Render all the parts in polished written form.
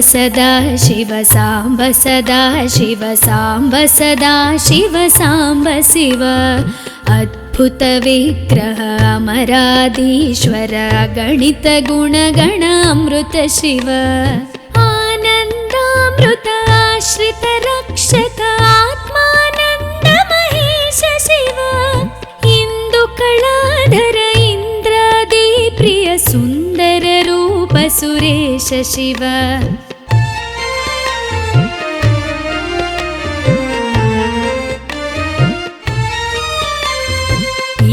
सदा शिव साम्ब सदा शिव साम्ब सदा शिव साम्ब शिव अद्भुत विग्रह अमराधीश्वर गणित गुणगण अमृत शिव आनन्दामृत आश्रित रक्षक आत्मानन्द महेश शिव इंदुकलाधर इंद्रादि प्रिय सुंदर रूप सुरेश शिव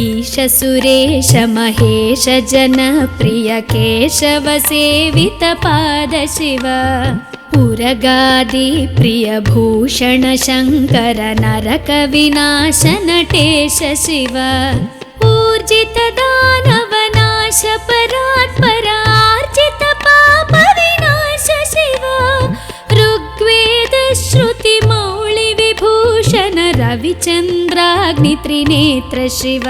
ईश सुरेश महेश जन प्रिय केशव सेवित पाद शिव उरगादि प्रिय भूषण शंकर नरक विनाश नटेश शिव ऊर्जित दानव नाश परात्पर आर्जित पाप विनाश शिव ऋग्वेद श्रुति मौळि विभूषण रविचंद्राग्नि त्रिनेत्र शिव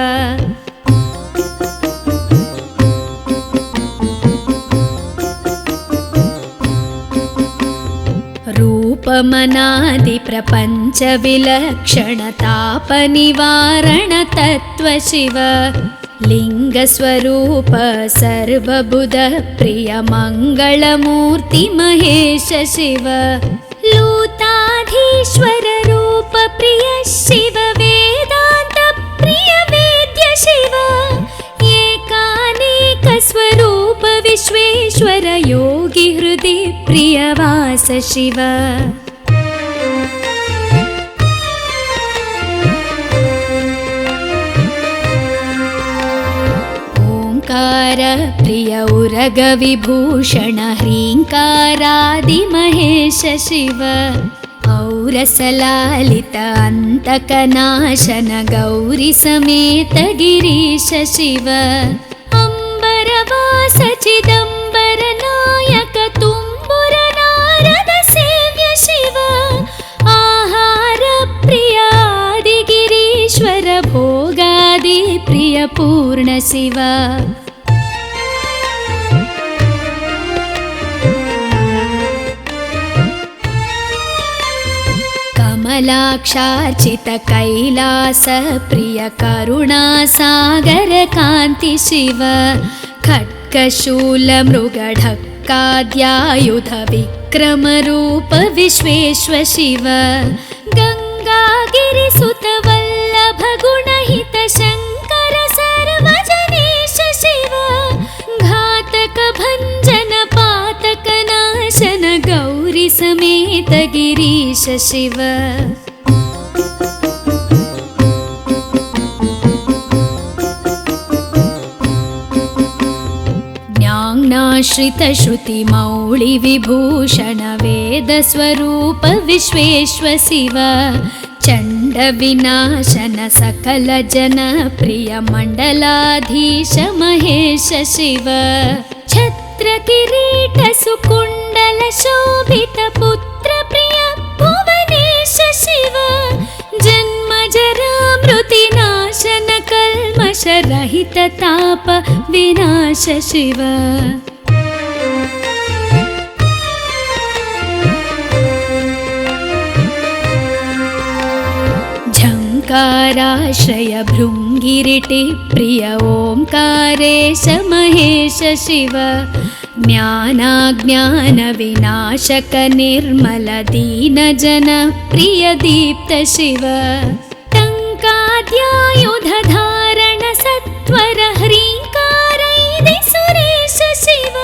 रूपमनादि प्रपंच विलक्षण ताप निवारण तत्व शिव लिंग स्वरूप सर्वबुध प्रिय मंगलमूर्ति महेश शिव लूताधीश्वर रूप प्रिय शिव वेदांत प्रिय वेद्य शिव एकानेक स्वरूप विश्वेश्वर योगी हृदि प्रियवास शिव ओंकार प्रिय उरग विभूषण ह्रींकारादि महेश शिव औरसलालित अंतकनाशन गौरी समेत गिरीश शिव अंबरवास चिदंबर नायक तुम्बुर नारद सेव्य शिव आहार प्रिय आदि गिरीश्वर भोगादि प्रिय पूर्ण शिव कमलाक्षार्चित कैलास प्रिय करुणा सागर कांति शिव खड्गशूल मृगढक्काद्यायुध विक्रम रूप विश्वेश्वर शिव गंगागिरिसुत वल्लभ गुणहित शंकर सर्वजनेश शिव घातक भंजन पातक नाशन गौरी समेत गिरीश शिव ज्ञानाश्रित श्रुति मौळि विभूषण वेद स्वरूप विश्वेश्वर शिव चंड विनाशन सकल जन प्रिय मंडलाधीश महेश शिव छत्र किरीट सुकुंडल शोभित पुत्र प्रिय भुवनेश शिव जन्म जरा मृति नाशन कल्मष रहित ताप विनाश शिव झंकाराश्रय भृंगिरिटि प्रिय ओंकारेश महेश शिव ज्ञानाज्ञान विनाशक निर्मल दीन जन प्रिय दीप्त शिव टंकाद्यायुध धारण सत्वर ह्रींकारैदि सुरेश शिव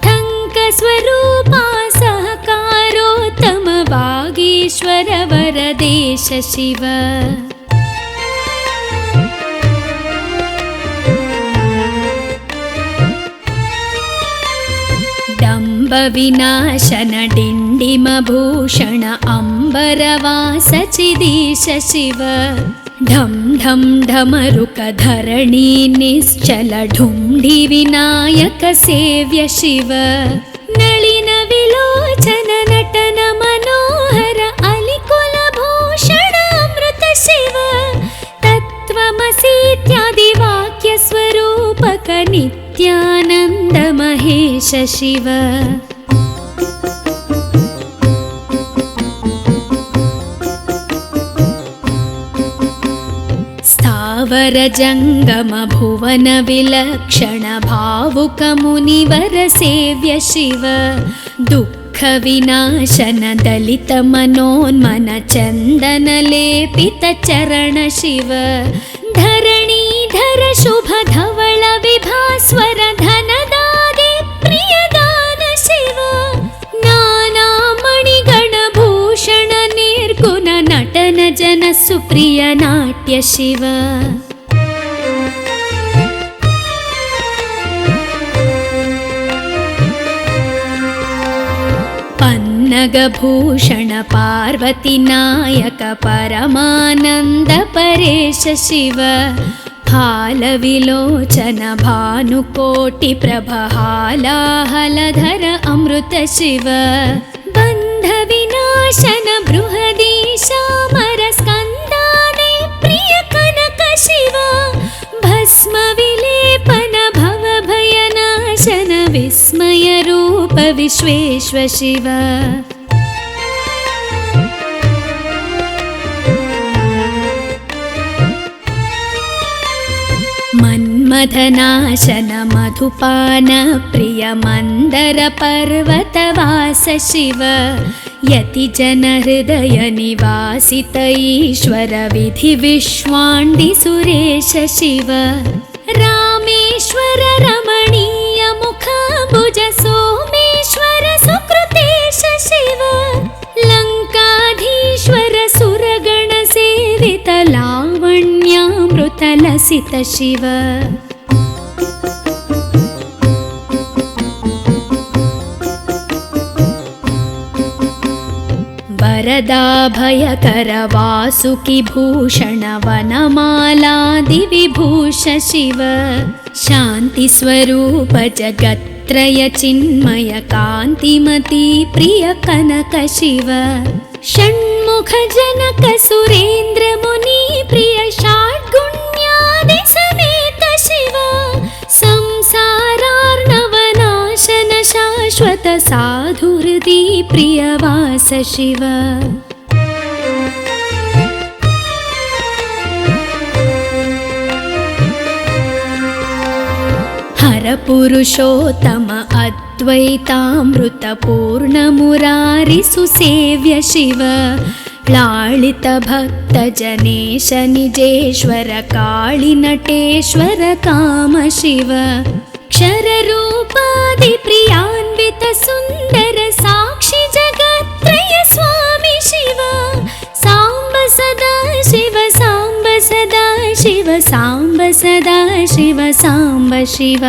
ठंक स्वरूपा सहकारोत्तम वागीश्वर वरदेश शिव डंब विनाशन डिंडिम भूषण अंबरवास चिदीश शिव ढम ढम ढमरुक धरणी निश्चल ढुंढि विनायक सेव्य शिव नलिन विलोचन नटन मनोहर अलिकुल भूषण अमृत शिव तत्त्वमसीत्यादि वाक्य स्वरूपक नित्यानंद महेश शिव ಸ್ಥಾವರ ಜಂಗಮ ಭುವನ ವಿಲಕ್ಷಣ ಭಾವುಕ ಮುನಿವರ ಸೇವ್ಯ ಶಿವ ದುಃಖ ವಿನಾಶನ ದಲಿತ ಮನೋನ್ಮನ ಚಂದನ ಲೇಪಿತ ಚರಣ ಶಿವ ಧರಣೀಧರ ಶುಭ ಧವಳ ವಿಭಾಸ್ವರ ಧನದಾದಿ ಪ್ರಿಯದಾನ ಶಿವ ನಾನಾ ಮಣಿಗಣ ಭೂಷಣ ನಿರ್ಗುಣ ನಟನ ಜನ ಸುಪ್ರಿಯ ನಾಟ್ಯ ಶಿವ ಪನ್ನಗಭೂಷಣ ಪಾರ್ವತಿ ನಾಯಕ ಪರಮಾನಂದ ಪರೇಶ ಶಿವ ಹಾಲವಿಲೋಚನ ಭಾನುಕೋಟಿ ಪ್ರಭ ಹಾಲಾಹಲಧರ ಅಮೃತ ಶಿವ ಬಂಧ ವಿನಾಶನ ಬೃಹದೀಶಾಮರ ಸ್ಕಂದಾದಿ ಪ್ರಿಯ ಕನಕ ಶಿವ ಭಸ್ಮ ವಿಲೇಪನ ಭವ ಭಯನಾಶನ ವಿಸ್ಮಯ ರೂಪ ವಿಶ್ವೇಶ್ವ ಶಿವ ಮನ್ಮಥನಾಶನ ಮಧುಪಾನ ಪ್ರಿಯ ಮಂದರ ಪರ್ವತವಾಸ ಶಿವ ಯತಿ ಜನ ಹೃದಯ ನಿವಾಸಿತ ಈಶ್ವರ ವಿಧಿ ವಿಶ್ವಾಂಡಿ ಸುರೇಶ ಶಿವ ರಾಮೇಶ್ವರ ರಮಣೀಯ ಮುಖಾಂಬುಜ ಸೋಮೇಶ್ವರ ಸುಕೃತೇಶ ಶಿವ ಲಂಕಾಧೀಶ್ವರ ಸುರಗಣ ಸೇವಿತ ಲಾವಣ್ಯಾಮೃತ ಲಸಿತ ಶಿವ ವರದಾಭಯಕರ ವಾಸುಕಿ ಭೂಷಣ ವನಮಾಲಾದಿ ವಿಭೂಷ ಶಿವ ಶಾಂತಿ ಸ್ವರೂಪ ಜಗತ್ರಯ ಚಿನ್ಮಯ ಕಾಂತಿಮತಿ ಪ್ರಿಯ ಕನಕ ಶಿವ ಷಣ್ಮುಖ ಜನಕ ಸುರೇಂದ್ರ ಮುನಿ ಪ್ರಿಯ ಷಾಡ್ಗುಣ್ಯಾದಿ ಸಮೇತ ಶಿವ ಸಂಸಾರಾರ್ಣವನಾಶನ ಶಾಶ್ವತ ಸಾಧುಹೃದಿ ಪ್ರಿಯವಾಸ ಶಿವ ಹರ ಪುರುಷೋತ್ತಮ ಅದ್ವೈತಾಮೃತ ಪೂರ್ಣ ಮುರಾರಿ ಸುಸೇವ್ಯ ಶಿವ ಲಾಳಿತ ಭಕ್ತ ಜನೇಶ ನಿಜೇಶ್ವರ ಕಾಳಿ ನಟೇಶ್ವರ ಕಾಮ ಶಿವ ಕ್ಷರ ರೂಪಾದಿ ಪ್ರಿಯಾನ್ವಿತ ಸುಂದರ ಸಾಕ್ಷಿ ಜಗತ್ರಯ ಸ್ವಾಮಿ ಶಿವ ಸಾಂಬ ಸದಾ ಶಿವ ಸಾಂಬ ಸದಾ ಶಿವ ಸಾಂಬ ಸದಾ ಶಿವ ಸಾಂಬ ಶಿವ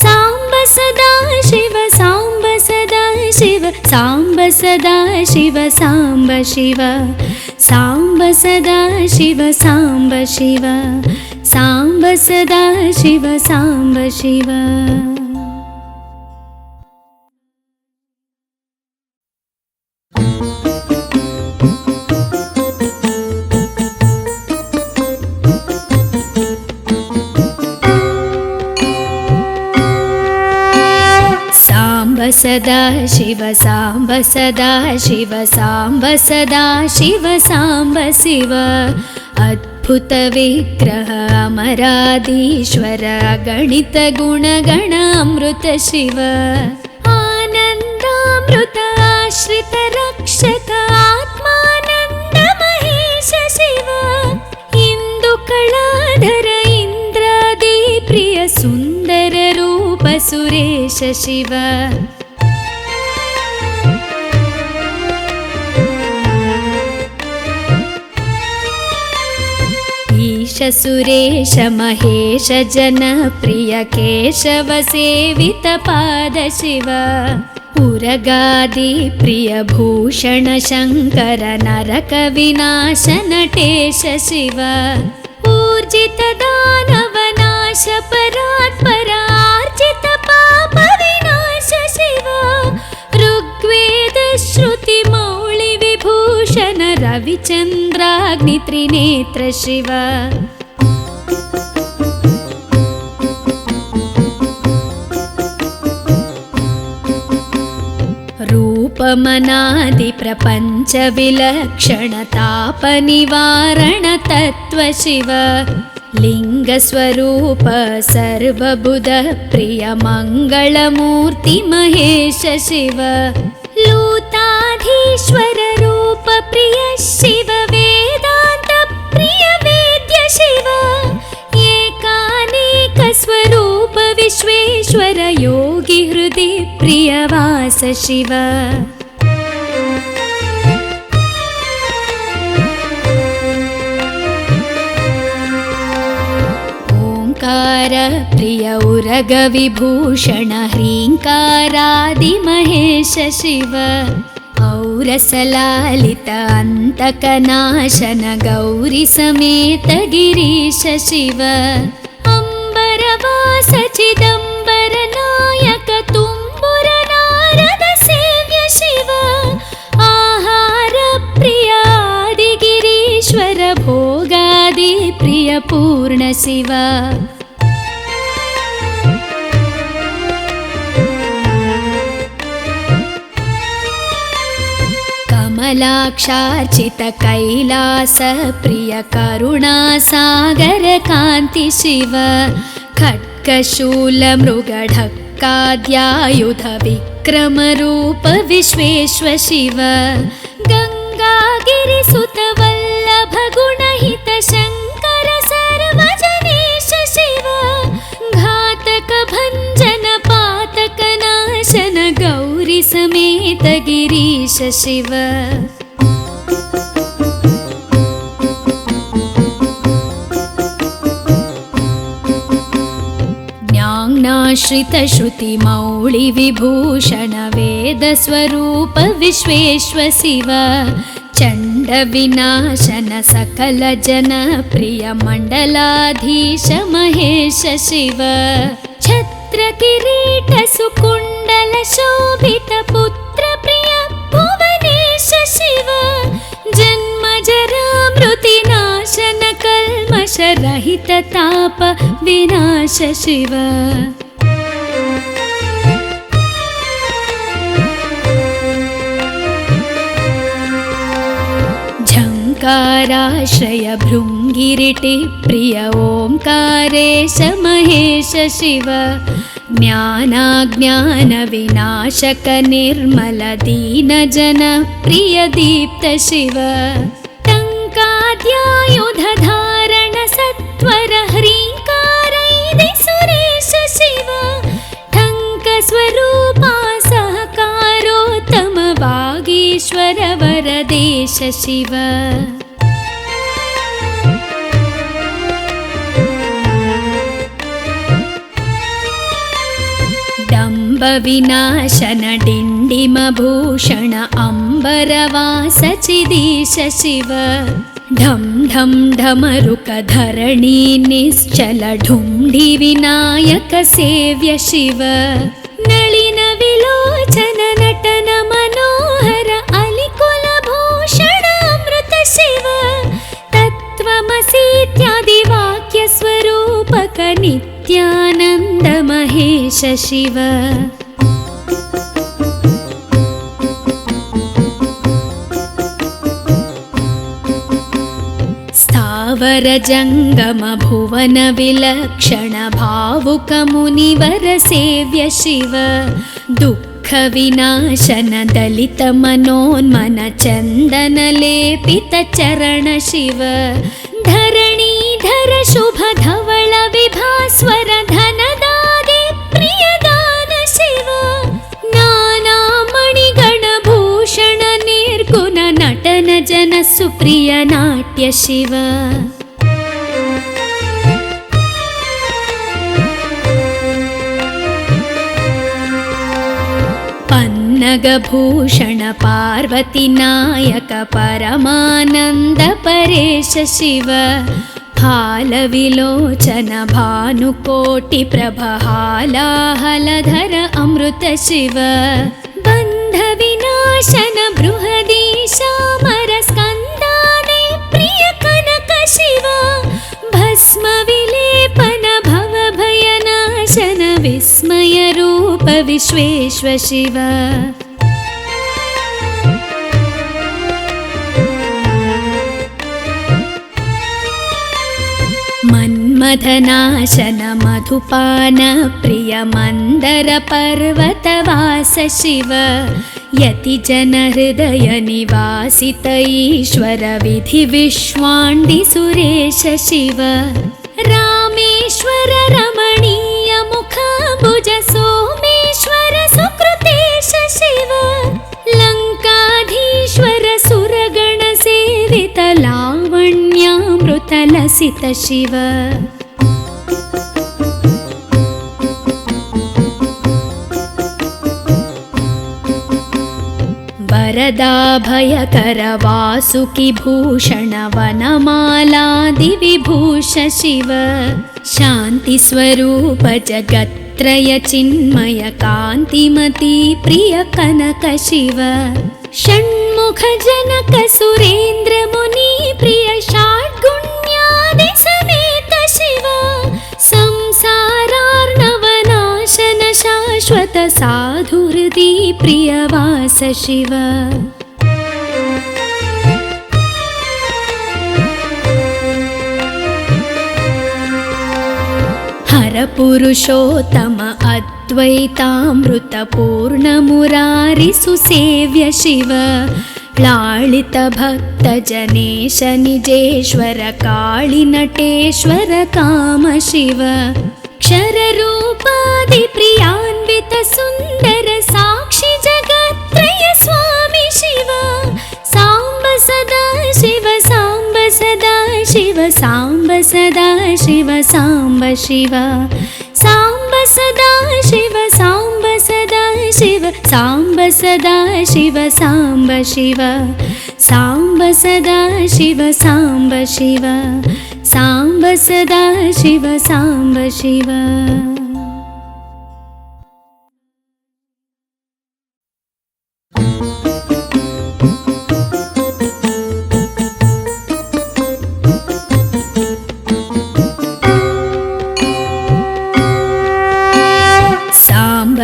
ಸಾಂಬ ಸದಾ ಶಿವ ಸಾಂಬ ಸದಾ ಶಿವ ಸಾಂಬ ಸದಾ ಶಿವ ಸಾಂಬ ಶಿವ ಸಾಂಬ ಸದಾ ಶಿವ ಸಾಂಬ ಶಿವ ಸಾಂಬ ಸದಾ ಶಿವ ಸಾಂಬ ಶಿವ ಸದಾ ಶಿವ ಸಾಂಬ ಸದಾ ಶಿವ ಸಾಂಬ ಸದಾ ಶಿವ ಸಾಂಬ ಶಿವ ಅದ್ಭುತ ವಿಗ್ರಹ ಅಮರಾಧೀಶ್ವರ ಗಣಿತ ಗುಣಗಣ ಅಮೃತ ಶಿವ ಆನಂದಾಮೃತ ಆಶ್ರಿತ ರಕ್ಷಕ ಆತ್ಮಾನಂದ ಮಹೇಶ ಶಿವ ಇಂದು ಕಳಾಧರ ಇಂದ್ರಾದಿ ಪ್ರಿಯ ಸುಂದರ ರೂಪ ಸುರೇಶ ಶಿವ ಈಶ ಸುರೇಶ ಮಹೇಶ ಜನಪ್ರಿಯ ಕೇಶವ ಸೇವಿತ ಪಾದ ಶಿವ ಉರಗಾದಿ ಪ್ರಿಯ ಭೂಷಣ ಶಂಕರ ನರಕ ವಿನಾಶ ನಟೇಶ ಶಿವ ಊರ್ಜಿತ ದಾನವ ನಾಶ ಪರಾತ್ಪರ ಆರ್ಜಿತ ಪಾಪ ವಿನಾಶ ಶಿವ ಋಗ್ವೇದ ಶ್ರುತಿ ಮೌಳಿ ವಿಭೂಷಣ ರವಿಚಂದ್ರಾಗ್ನಿ ತ್ರಿನೇತ್ರ ಶಿವ ರೂಪಮನಾದಿ ಪ್ರಪಂಚ ವಿಲಕ್ಷಣ ತಾಪ ನಿವಾರಣ ತತ್ವ ಶಿವ लिङ्गस्वरूप सर्वबुध प्रिय मङ्गलमूर्ति महेश शिव लूताधीश्वर रूप प्रिय शिव वेदान्त प्रिय वेद्य शिव एकानेक स्वरूप विश्वेश्वर योगी हृदि प्रियवास शिव प्रिय उरग विभूषण ह्रीङ्कारादि महेश शिव औरसलालित अन्तकनाशन गौरी समेत गिरीश शिव अम्बरवास चिदम्बर नायक तुम्बुर नारद सेव्य शिव आहार प्रिय आदिगिरीश्वर भोगादि प्रिय पूर्ण शिव कमलाक्षार्चित कैलास प्रिय करुणा सागर कान्ति शिव खड्गशूल मृगढक्काद्यायुध विक्रम रूप विश्वेश्वर शिव गङ्गागिरिसुत वल्लभ गुणहित शङ्कर सर्वजनेश शिव घातक भञ्जन पातक नाशन गौरी समेत गिरीश शिव ज्ञानाश्रित श्रुति मौळि विभूषण वेद स्वरूप विश्वेश्वर शिव चण्ड विनाशन सकल जन प्रिय मण्डलाधीश महेश शिव छत्र किरीट सुकुण्डल शोभित पुत्र प्रिय भुवनेश शिव जन्म जरा मृति नाशन कल्मष रहित ताप विनाश शिव झङ्काराश्रय भृङ्गिरिटि प्रिय ओङ्कारेश महेश शिव ज्ञानाज्ञान विनाशक निर्मल दीन जन प्रिय दीप्त शिव टङ्काद्यायुध धारण सत्वर ह्रीङ्कारैदि सुरेश शिव ठङ्क स्वरूपा सहकारोत्तम वागीश्वर वरदेश शिव विनाशन डिण्डिम भूषण अम्बरवास चिदीश शिव ढं ढं ढमरुक धरणी निश्चल ढुण्डि विनायक सेव्य शिव नलिन विलोचन नटन मनोहर अलिकुल भूषण अमृत शिव तत्त्वमसीत्यादि वाक्य स्वरूपक नित्यानन्द महेश शिव स्थावर जङ्गम भुवन विलक्षण भावुक मुनिवर सेव्य शिव दुःख विनाशन दलित मनोन्मन चन्दन लेपित चरण शिव धरणीधर शुभ धवल विभास्वर धनदादि प्रियदान शिव नाना मणिगण भूषण निर्गुण नटन जन सुप्रिय नाट्य शिव पन्नगभूषण पार्वती नायक परमानन्द परेश शिव हालविलोचन भानुकोटि प्रभ हालाहलधर अमृत शिव बन्ध विनाशन बृहदीशामर स्कन्दादि प्रिय कनक शिव भस्म विलेपन भव भयनाशन विस्मय रूप विश्वेश्वर शिव मन्मथनाशन मधुपान प्रिय मन्दर पर्वतवास शिव यतिजन हृदय निवासित ईश्वर विधि विश्वाण्डि सुरेश शिव रामेश्वर रमणीय मुखाम्बुज सोमेश्वर सुकृतेश शिव लङ्काधीश्वर सुरगण सेवित लावण्यामृत लसित शिव वरदाभयकर वासुकि भूषण वनमालादिविभूष शिव शान्तिस्वरूप जगत्त्रय चिन्मय कान्तिमती प्रिय कनक शिव षण्मुख जनक सुरेन्द्र मुनि प्रिय षड्गुण्यादि समेत शिव संसारार्णवनाशन शाश्वत साधुहृदि प्रियवास शिव हर पुरुषोत्तम अद्वैतामृत पूर्ण मुरारि सुसेव्य शिव लालित भक्त जनेश निजेश्वर काळि नटेश्वर काम शिव क्षर रूपादि प्रियान्वित सुन्दर साक्षि जगत्त्रय स्वामी शिव साम्ब सदा शिव साम्ब सदा शिव साम्ब सदा शिव साम्ब शिव साम्ब सदा शिव साम्ब सदा शिव साम्ब सदा शिव साम्ब शिव साम्ब सदा शिव साम्ब शिव साम्ब सदा शिव साम्ब शिव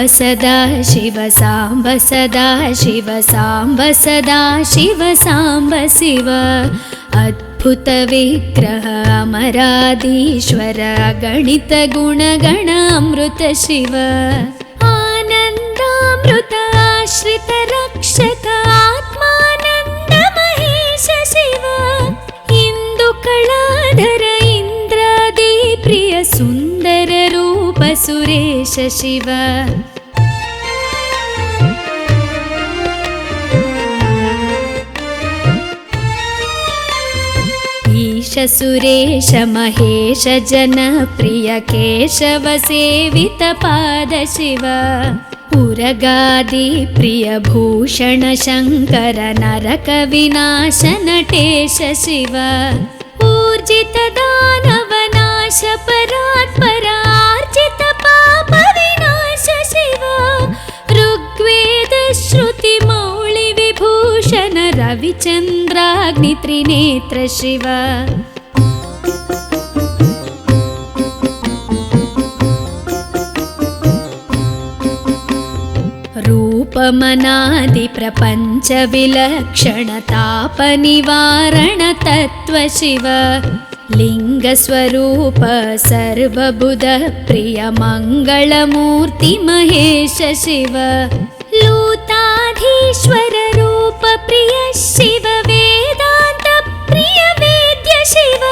सदा शिव साम्ब सदा शिव साम्ब सदा शिव साम्ब शिव अद्भुत विग्रह अमराधीश्वर गणित गुणगण अमृत शिव आनन्दामृत आश्रित रक्षक आत्मानन्द महेश शिव इन्दुकलाधर इन्द्रादि प्रिय सुन्दर रूप सुरेश शिव ईश सुरेश महेश जन प्रिय केशव सेवित पाद शिव उरगादि प्रिय भूषण शङ्कर नरक विनाश नटेश शिव ऊर्जित दानव नाश परात्पर आर्जित पाप विनाश शिव ऋग्वेद श्रुति मौळि विभूषण रविचन्द्राग्नि त्रिनेत्र शिव रूपमनादि प्रपञ्च विलक्षण ताप निवारण तत्व शिव लिंग स्वरूप सर्वबुध प्रिय मंगलमूर्ति महेश शिव लूताधीश्वर रूप प्रिय शिव वेदांत प्रिय वेद्य शिव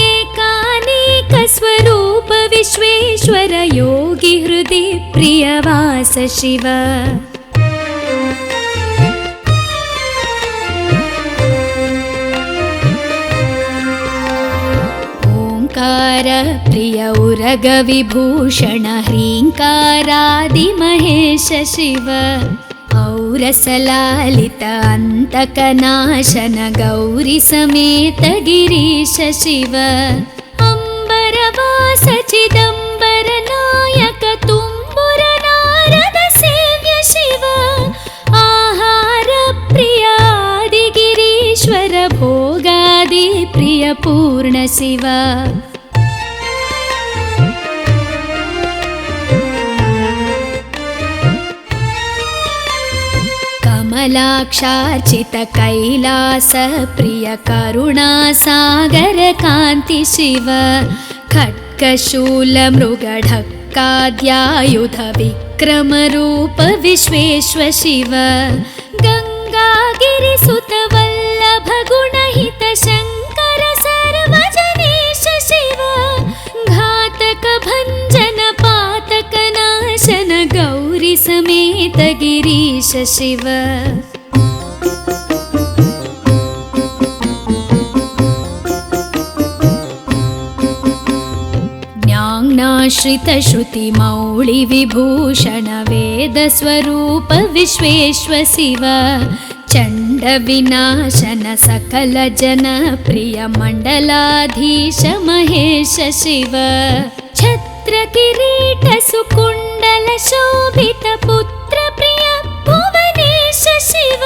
एकानेक स्वरूप विश्वेश्वर योगी हृदि प्रियवास शिव प्रिय उरग विभूषण ह्रीङ्कारादि महेश शिव औरसलालित अन्तकनाशन गौरी समेत गिरीश शिव अम्बरवास चिदम्बर नायक तुम्बुर नारद सेव्य शिव आहार प्रिय आदि गिरीश्वर भोगादि प्रिय पूर्ण शिव कमलाक्षार्चित कैलास प्रिय करुणा सागर कान्ति शिव खड्गशूलमृगढक्काद्यायुध विक्रमरूप विश्वेश्व शिव गङ्गागिरिसुत वल्लभ गुणहित शङ्कर सर्वजनेश शिव घातक भञ्जन पातक नाशन गौरी समेत गिरीश शिव ज्ञानाश्रित श्रुति मौळि विभूषण वेद स्वरूप विश्वेश्व शिव चण्ड विनाशन सकल जन प्रिय मण्डलाधीश महेश शिव छत्र किरीट सुकुण्डल शोभित पुत्र प्रिय भुवनेश शिव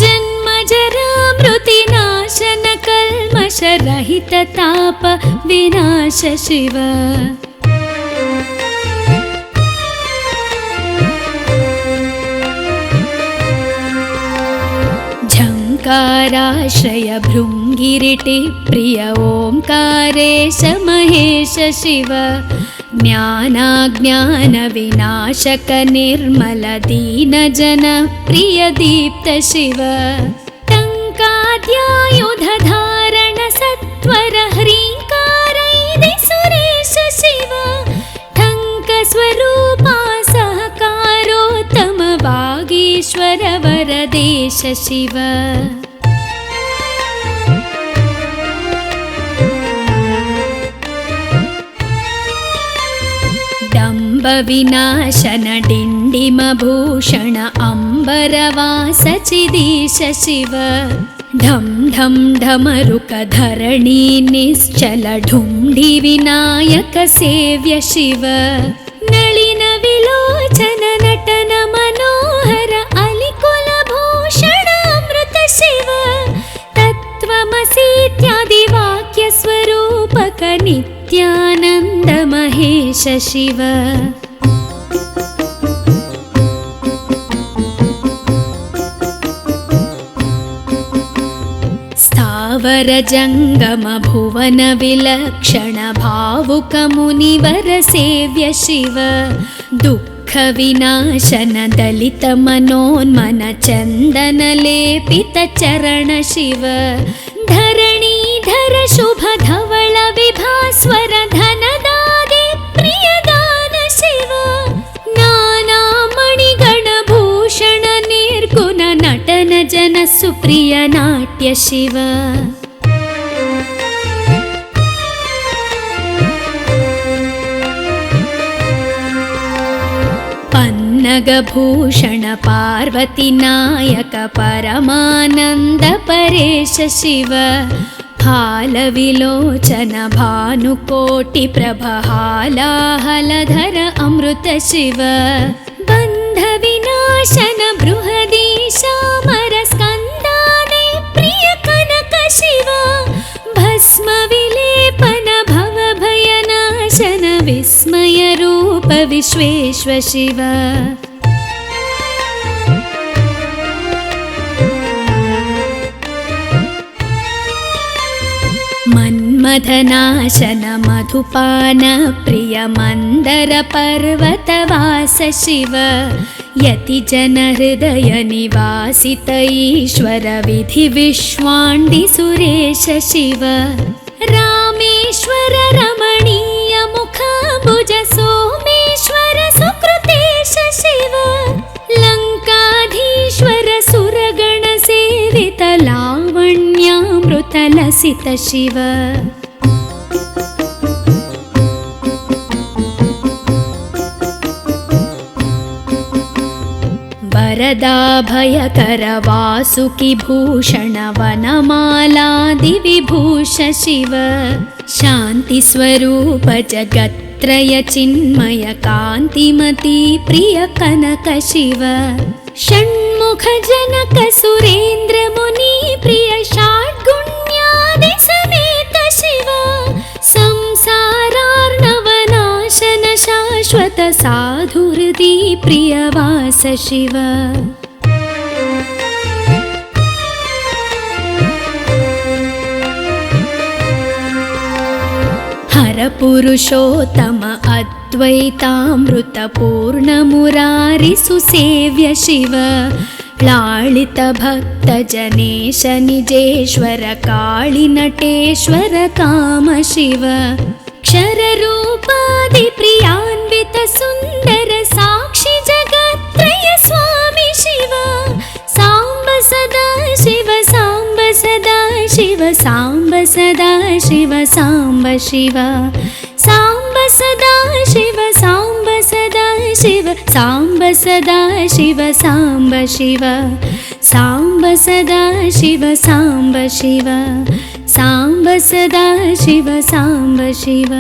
जन्म जरा मृति नाशन कल्मष रहित ताप विनाश शिव झङ्काराश्रय भृङ्गिरिटि प्रिय ओङ्कारेश महेश शिव ज्ञानाज्ञान विनाशक निर्मल दीन जन प्रिय दीप्त शिव टङ्काद्यायुध धारण सत्वर ह्रीङ्कारैदि सुरेश शिव ठङ्क स्वरूपा सहकारोत्तम वागीश्वर वरदेश शिव डम्ब विनाशन डिण्डिम भूषण अम्बरवास चिदीश शिव ढं ढं ढमरुक धरणी निश्चल ढुण्डि विनायक सेव्य शिव नलिन विलोचन नटन मनोहर अलिकुल भूषण अमृत शिव तत्त्वमसीत्यादि वाक्य स्वरूपक नित्यानन्द महेश शिव स्थावर जङ्गम भुवन विलक्षण भावुक मुनिवर सेव्य शिव दुःख विनाशन दलित मनोन्मन चन्दन लेपित चरण शिव धरणीधर शुभ धवल विभास्वर धनदादि प्रियदान शिव नाना मणिगण भूषण निर्गुण नटन जन सुप्रिय नाट्य शिव पन्नगभूषण पार्वती नायक परमानन्द परेश शिव हालविलोचन भानुकोटि प्रभ हालाहलधर अमृत शिव बन्ध विनाशन बृहदीशामर स्कन्दादि प्रिय कनक शिव भस्म विलेपन भव भयनाशन विस्मय रूप विश्वेश्व शिव मन्मथनाशन मधुपान प्रिय मन्दर पर्वतवास शिव यति जन हृदय निवासित ईश्वर विधि विश्वाण्डि सुरेश शिव रामेश्वर रमणीय मुखाम्बुज सोमेश्वर सुकृतेश शिव लङ्काधीश्वर सुरगण सेवित लावण्यामृत लसित शिव वरदाभयकर वासुकि भूषण वनमालादि विभूष शिव शान्ति स्वरूप जगत्त्रय चिन्मय कान्तिमती प्रिय कनक शिव षण्मुख जनक सुरेन्द्र मुनि प्रिय षड्गुण्यादि समेत शिव संसारार्णवनाशन शाश्वत साधुहृदि प्रियवास शिव हर परपुरुषोत्तम अद्वैतामृतपूर्णमुरारिसुसेव्य शिव लालितभक्तजनेश निजेश्वर काळिनटेश्वर कामशिव क्षररूपादिप्रियान्वित सुन्दर साक्षि जगत्त्रय स्वामी शिव साम्ब सदा शिव साम्ब सदा शिव साम्ब सदा शिव साम्ब शिव साम्ब सदा शिव साम्ब सदा शिव साम्ब सदा शिव साम्ब शिव साम्ब सदा शिव साम्ब शिव साम्ब सदा शिव साम्ब शिव।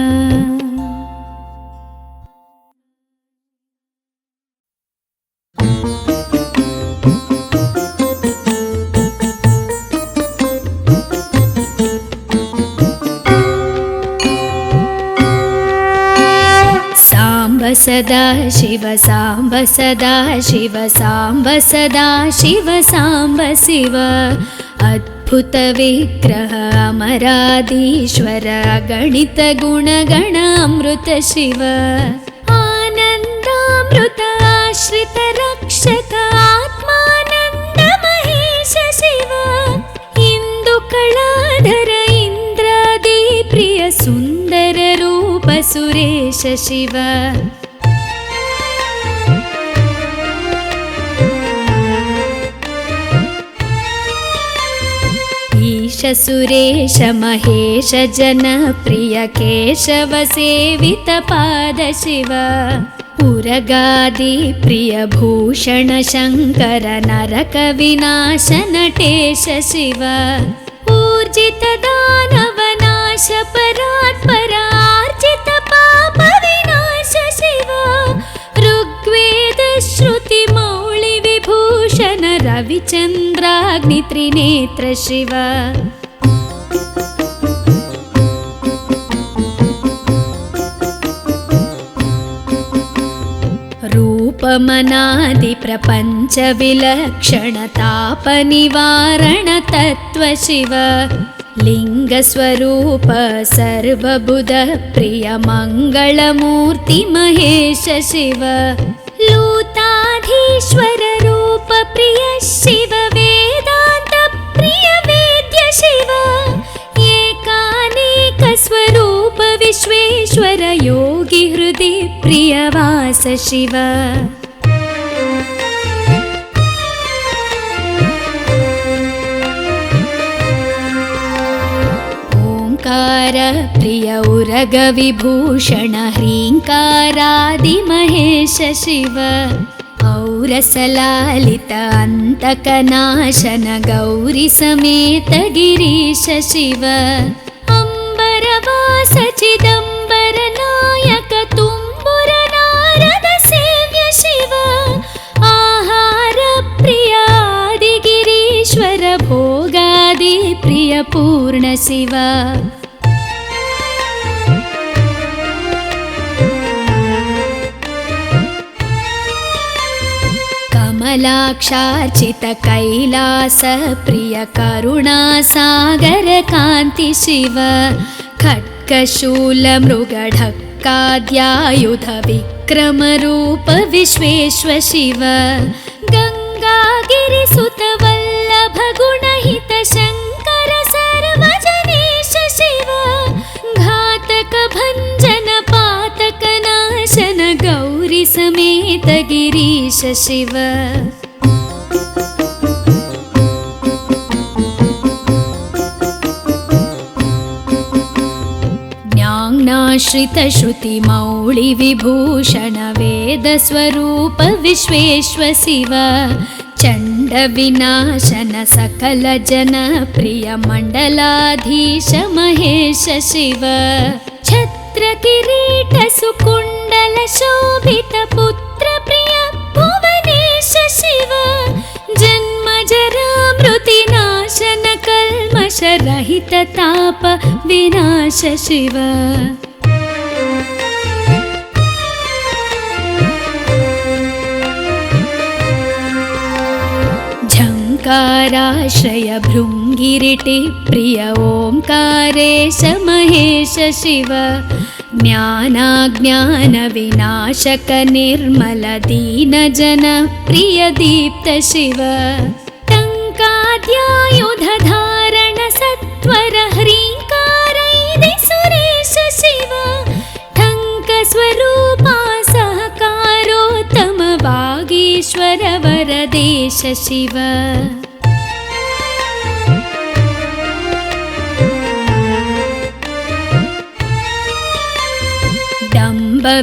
सदा शिव साम्ब सदा शिव साम्ब सदा शिव साम्ब शिव अद्भुत विग्रह अमराधीश्वर गणित गुणगण अमृत शिव आनन्दामृत आश्रित रक्षक आत्मानन्द महेश शिव इन्दुकलाधर इन्द्रादि प्रिय सुन्दर रूप सुरेश शिव ईश सुरेश महेश जनप्रिय केशव सेवित पाद शिव उरगादि प्रिय भूषण शङ्कर नरक विनाश नटेश शिव ऊर्जित दानव नाश परात्पर आर्जित पाप विनाश शिव ऋग्वेद श्रुति मौळि विभूषण रविचन्द्राग्नि त्रिनेत्र शिव रूपमनादि प्रपञ्च विलक्षण ताप निवारण तत्व शिव लिङ्गस्वरूप सर्वबुध प्रिय मङ्गलमूर्ति महेश शिव लूताधीश्वर रूप प्रिय शिव वेदान्त प्रिय वेद्य शिव एकानेक स्वरूप विश्वेश्वर योगी हृदि प्रिय वास शिव प्रिय उरग विभूषण ह्रीङ्कारादि महेश शिव औरसलालित अन्तकनाशन गौरी समेत गिरीश शिव अम्बरवास चिदम्बर नायक तुम्बुर नारद सेव्य शिव आहार प्रिय आदिगिरीश्वर भोगादि प्रिय पूर्ण शिव कमलाक्षार्चित कैलास प्रिय करुणा सागर कान्ति शिव खड्गशूल मृगढक्काद्यायुध विक्रम रूप विश्वेश्वर शिव गङ्गागिरिसुत वल्लभ गुणहित शङ्कर सर्वजनेश शिव घातक भञ्जन पातक नाशन गौरी समेत गिरीश शिव ज्ञानाश्रित श्रुति मौळि विभूषण वेद स्वरूप विश्वेश्वर शिव चण्ड विनाशन सकल जन प्रिय मण्डलाधीश महेश शिव छत्र किरीट सुकुण्डल शोभित पुत्र प्रिय भुवनेश शिव जन्म जरा मृति नाशन कल्मष रहित ताप विनाश शिव झङ्काराश्रय भृङ्गिरिटि प्रिय ओङ्कारेश महेश शिव ज्ञानाज्ञानविनाशक निर्मल दीनजन प्रिय दीप्त शिव टङ्काद्यायुधधारण सत्वर ह्रीङ्कारैदि सुरेश शिव टङ्कस्वरूपा सहकारोत्तम वागीश्वर वरदेश शिव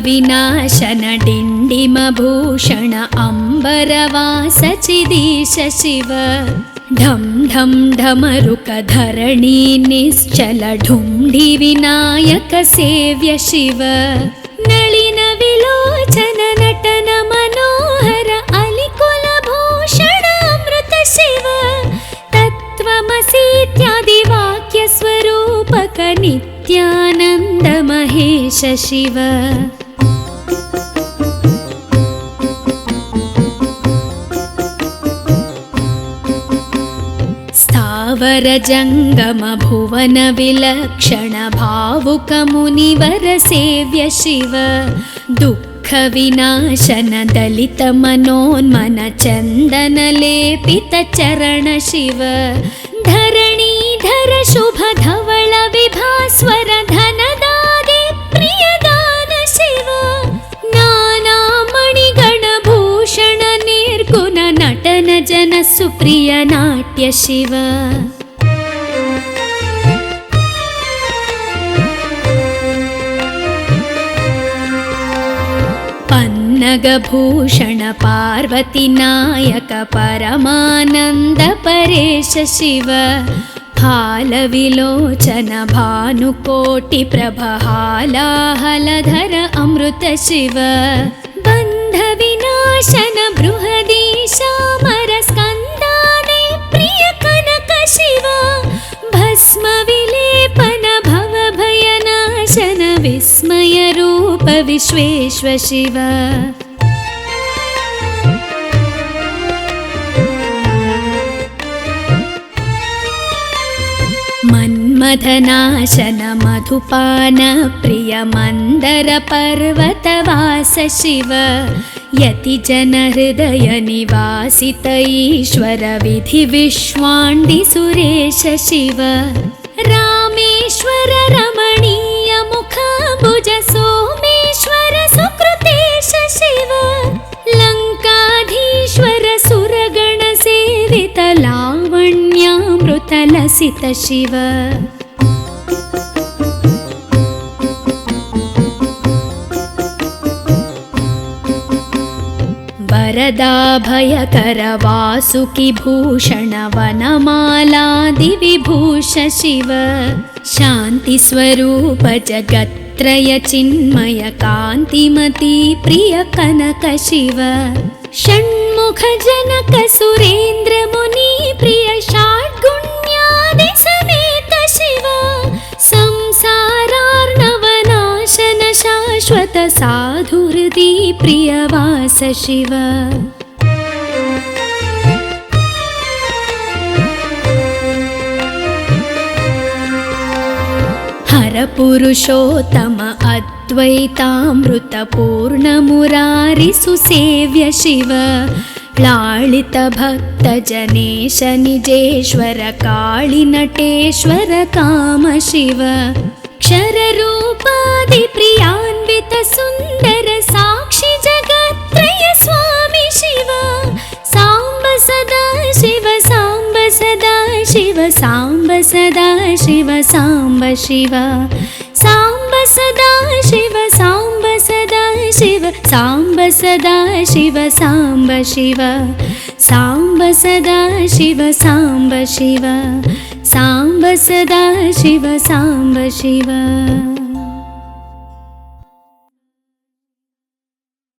विनाशन डिण्डिमभूषण अम्बरवास चिदीश शिव ढं ढं ढमरुक धरणी निश्चल ढुण्डि विनायक सेव्य शिव नलिन विलोचन नटन मनोहर अलिकुल भूषण अमृत शिव तत्त्वमसीत्यादि वाक्य स्वरूपक नित्यानन्द महेश शिव स्थावर जंगम भुवन विलक्षण भावुक मुनिवर सेव्य शिव दुःख विनाशन दलित मनोन्मन चंदन लेपित चरण शिव धरणीधर शुभ धवल विभास्वर धनदादि प्रियदान शिव नाना मणिगण भूषण निर्गुण नटन जन सुप्रिय नाट्य शिव पन्नगभूषण पार्वती नायक परमानंद परेश शिव हालविलोचन भानुकोटि प्रभ हालाहलधर अमृत शिव बन्ध विनाशन बृहदीशामर स्कन्दादि प्रिय कनक शिव भस्म विलेपन भव भयनाशन विस्मय रूप विश्वेश्व शिव मन्मथनाशन मधुपान प्रिय मंदर पर्वतवास शिव यति जन हृदय निवासित ईश्वर विधि विश्वाण्डि सुरेश शिव रामेश्वर रमणीय मुखाम्बुज सोमेश्वर सुकृतेश शिव लंकाधीश्वर सुरगण सेवित लावण्यामृत लसित शिव वरदाभयकर वासुकि भूषण वनमालादि विभूष शिव शांति स्वरूप जगत्त्रय चिन्मय कान्तिमती प्रिय कनक शिव षण्मुख जनक सुरेन्द्र मुनि प्रिय षाड्गुण्यादि समेत शिव संसारार्णवनाशन शाश्वत साधुहृदि प्रियवास शिव हर पुरुषोत्तम अद्वैतामृत पूर्ण मुरारि सुसेव्य शिव लालित भक्त जनेश निजेश्वर काळि नटेश्वर काम शिव क्षर रूपादि प्रियान्वित सुंदर साक्षी जगत्त्रय स्वामी शिव सांब सदा शिव सांब सदा शिव सांब सदा शिव सांब शिव सांब सदा शिव सांब सदा शिव सांब सदा शिव सांब शिव सांब सदा शिव सांब शिव सांब सदा शिव सांब शिव।